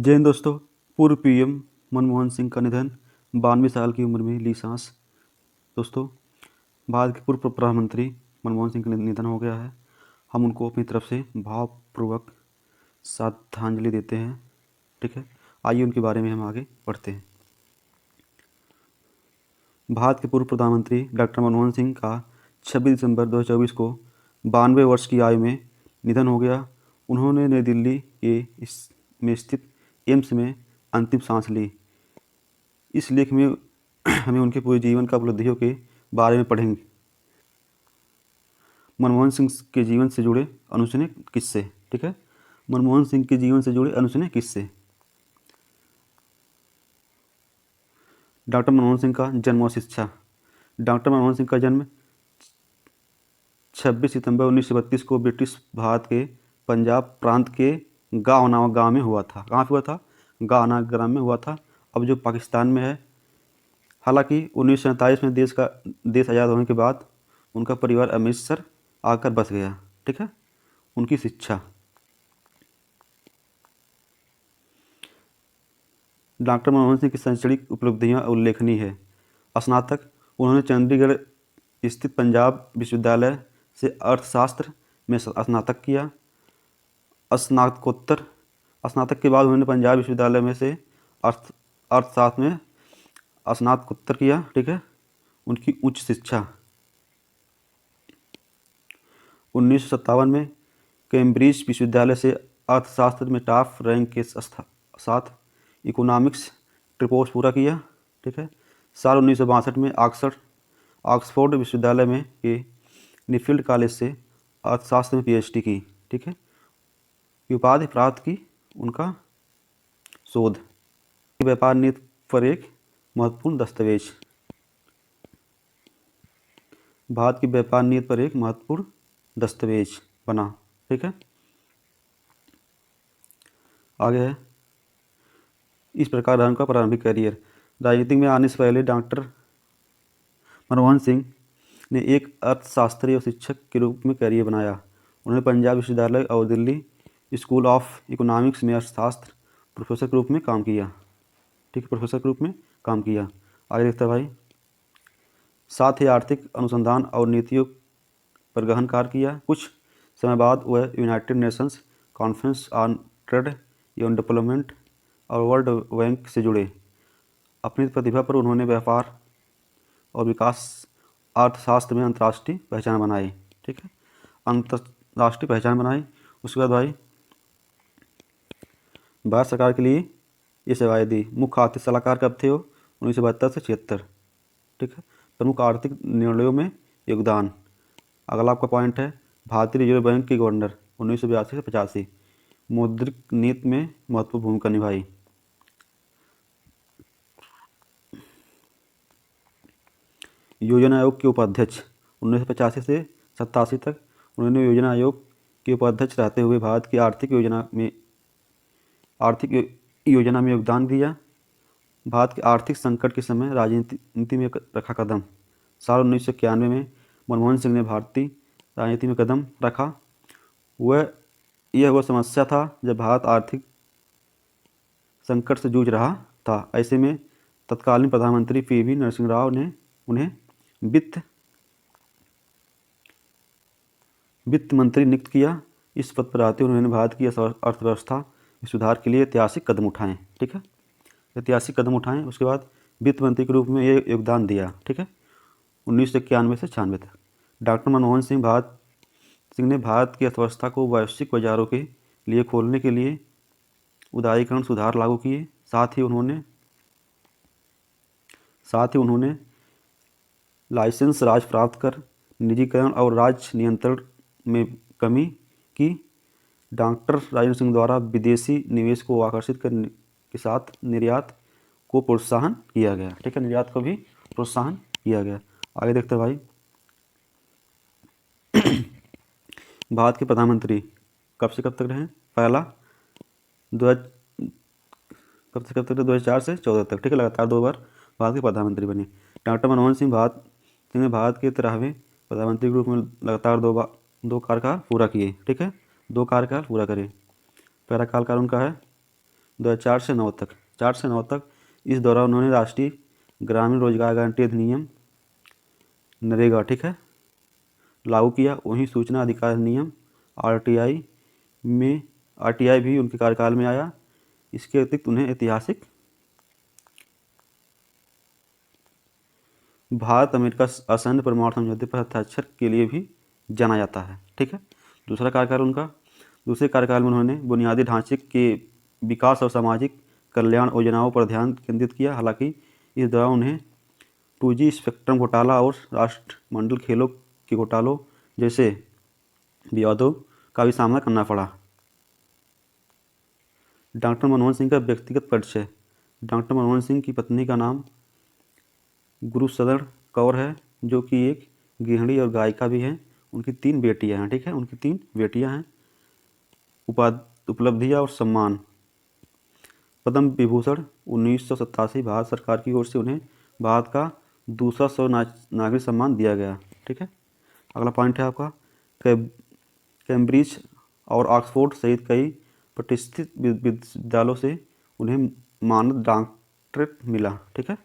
जय हिंद दोस्तों। पूर्व पीएम मनमोहन सिंह का निधन, 92 साल की उम्र में ली सांस। दोस्तों, भारत के पूर्व प्रधानमंत्री मनमोहन सिंह का निधन हो गया है। हम उनको अपनी तरफ से भावपूर्वक श्रद्धांजलि देते हैं। ठीक है, आइए उनके बारे में हम आगे पढ़ते हैं। भारत के पूर्व प्रधानमंत्री डॉक्टर मनमोहन सिंह का 26 दिसंबर 2024 को 92 वर्ष की आयु में निधन हो गया। उन्होंने नई दिल्ली में स्थित एम्स में अंतिम सांस ली। इस लेख में हमें उनके पूरे जीवन का उपलब्धियों के बारे में पढ़ेंगे। मनमोहन सिंह के जीवन से जुड़े अनूठे किस्से। ठीक है, मनमोहन सिंह के जीवन से जुड़े अनूठे किस्से। डॉक्टर मनमोहन सिंह का जन्म और शिक्षा। डॉक्टर मनमोहन सिंह का जन्म 26 सितंबर 1932 को ब्रिटिश भारत के पंजाब प्रांत के गाँव नामक गाँव में हुआ था। कहाँ पे हुआ था? गाँव नामक ग्राम में हुआ था, अब जो पाकिस्तान में है। हालांकि 1947 में देश आज़ाद होने के बाद उनका परिवार अमृतसर आकर बस गया। ठीक है, उनकी शिक्षा। डॉक्टर मनमोहन सिंह की शैक्षणिक उपलब्धियां उल्लेखनीय है। स्नातक, उन्होंने चंडीगढ़ स्थित पंजाब विश्वविद्यालय से अर्थशास्त्र में स्नातक किया। स्नातकोत्तर, स्नातक के बाद उन्होंने पंजाब विश्वविद्यालय में से अर्थशास्त्र में स्नातकोत्तर किया। ठीक है, उनकी उच्च शिक्षा। 1957 में कैम्ब्रिज विश्वविद्यालय से अर्थशास्त्र में टॉप रैंक के साथ इकोनॉमिक्स ट्रिपोस पूरा किया। ठीक है, साल 1962 में ऑक्सफोर्ड विश्वविद्यालय में के नीफील्ड कॉलेज से अर्थशास्त्र में पीएचडी की। ठीक है, उपाधि प्राप्त की उनका शोध व्यापार नीति पर एक महत्वपूर्ण दस्तावेज। भारत की व्यापार नीति पर एक महत्वपूर्ण दस्तावेज बना। ठीक है, आगे है इस प्रकार उनका प्रारंभिक करियर। राजनीति में आने से पहले डॉक्टर मनमोहन सिंह ने एक अर्थशास्त्री और शिक्षक के रूप में करियर बनाया। उन्होंने पंजाब विश्वविद्यालय और दिल्ली स्कूल ऑफ इकोनॉमिक्स में अर्थशास्त्र प्रोफेसर के रूप में काम किया। ठीक है, प्रोफेसर के रूप में काम किया। आगे देखते हैं भाई। साथ ही आर्थिक अनुसंधान और नीतियों पर गहन कार्य किया। कुछ समय बाद वह United Nations conference on trade and development और वर्ल्ड बैंक से जुड़े। अपनी प्रतिभा पर उन्होंने व्यापार और विकास अर्थशास्त्र में अंतर्राष्ट्रीय पहचान बनाई। ठीक है, अंतर्राष्ट्रीय पहचान बनाई। उसके बाद भाई भारत सरकार के लिए ये सेवाएं दी। मुख्य आर्थिक सलाहकार कब थे वो? 1972 से 76। ठीक है, प्रमुख आर्थिक निर्णयों में योगदान। अगला आपका पॉइंट है भारतीय रिजर्व बैंक के गवर्नर 1982 से 85। मौद्रिक नीति में महत्वपूर्ण भूमिका निभाई। योजना आयोग के उपाध्यक्ष 1985 से 87 तक उन्होंने योजना आयोग के उपाध्यक्ष रहते हुए भारत की आर्थिक योजना में योगदान दिया। भारत के आर्थिक संकट के समय राजनीति में रखा कदम। साल 1991 में मनमोहन सिंह ने भारतीय राजनीति में कदम रखा। वह समस्या था जब भारत आर्थिक संकट से जूझ रहा था। ऐसे में तत्कालीन प्रधानमंत्री पीवी नरसिंह राव ने उन्हें वित्त मंत्री नियुक्त किया। इस पद पर आते हुए उन्होंने भारत की अर्थव्यवस्था में सुधार के लिए ऐतिहासिक कदम उठाए। ठीक है, ऐतिहासिक कदम उठाएं। उसके बाद वित्त मंत्री के रूप में ये योगदान दिया। ठीक है, 1991 से 96 तक डॉक्टर मनमोहन सिंह ने भारत की अर्थव्यवस्था को वैश्विक बाजारों के लिए खोलने के लिए उदारीकरण सुधार लागू किए। साथ ही उन्होंने लाइसेंस राज प्राप्त कर निजीकरण और राज्य नियंत्रण में कमी की। डॉक्टर राजेंद्र सिंह द्वारा विदेशी निवेश को आकर्षित करने के साथ निर्यात को प्रोत्साहन किया गया। ठीक है, निर्यात को भी प्रोत्साहन किया गया। आगे देखते हैं भाई। भारत के प्रधानमंत्री कब से कब तक रहे? पहला कब से कब तक? 2004 से 14 तक। ठीक है, लगातार 2 बार भारत के प्रधानमंत्री बने। डॉक्टर मनमोहन सिंह ने भारत के 13वें प्रधानमंत्री के रूप में लगातार 2 कार्यकाल पूरा किए। ठीक है, 2 कार्यकाल पूरा करे। पहला कार्यकाल उनका है 2004 से 9 तक, 4 से 9 तक इस दौरान उन्होंने राष्ट्रीय ग्रामीण रोजगार गारंटी अधिनियम नरेगा, ठीक है, लागू किया। वहीं सूचना अधिकार अधिनियम आरटीआई में आरटीआई भी उनके कार्यकाल में आया। इसके अतिरिक्त उन्हें ऐतिहासिक भारत अमेरिका असैन्य परमाणु समझौते पर हस्ताक्षर के लिए भी जाना जाता है, ठीक है। दूसरा कार्यकाल उनका, दूसरे कार्यकाल में उन्होंने बुनियादी ढांचे के विकास और सामाजिक कल्याण योजनाओं पर ध्यान केंद्रित किया। हालांकि इस दौरान उन्हें 2G स्पेक्ट्रम घोटाला और राष्ट्रमंडल खेलों के घोटालों जैसे विवादों का भी सामना करना पड़ा। डॉक्टर मनमोहन सिंह का व्यक्तिगत परिचय। डॉक्टर मनमोहन सिंह की पत्नी का नाम गुरसदन कौर है, जो कि एक गृहिणी और गायिका भी हैं। उनकी 3 बेटियां हैं, ठीक है, उनकी 3 बेटियां हैं। उपलब्धियां और सम्मान। पद्म विभूषण 1987 भारत सरकार की ओर से उन्हें भारत का दूसरा नागरिक सम्मान दिया गया, ठीक है। अगला पॉइंट है आपका कैम्ब्रिज और ऑक्सफोर्ड सहित कई प्रतिष्ठित विश्वविद्यालयों से उन्हें मानद डॉक्टरेट मिला, ठीक है।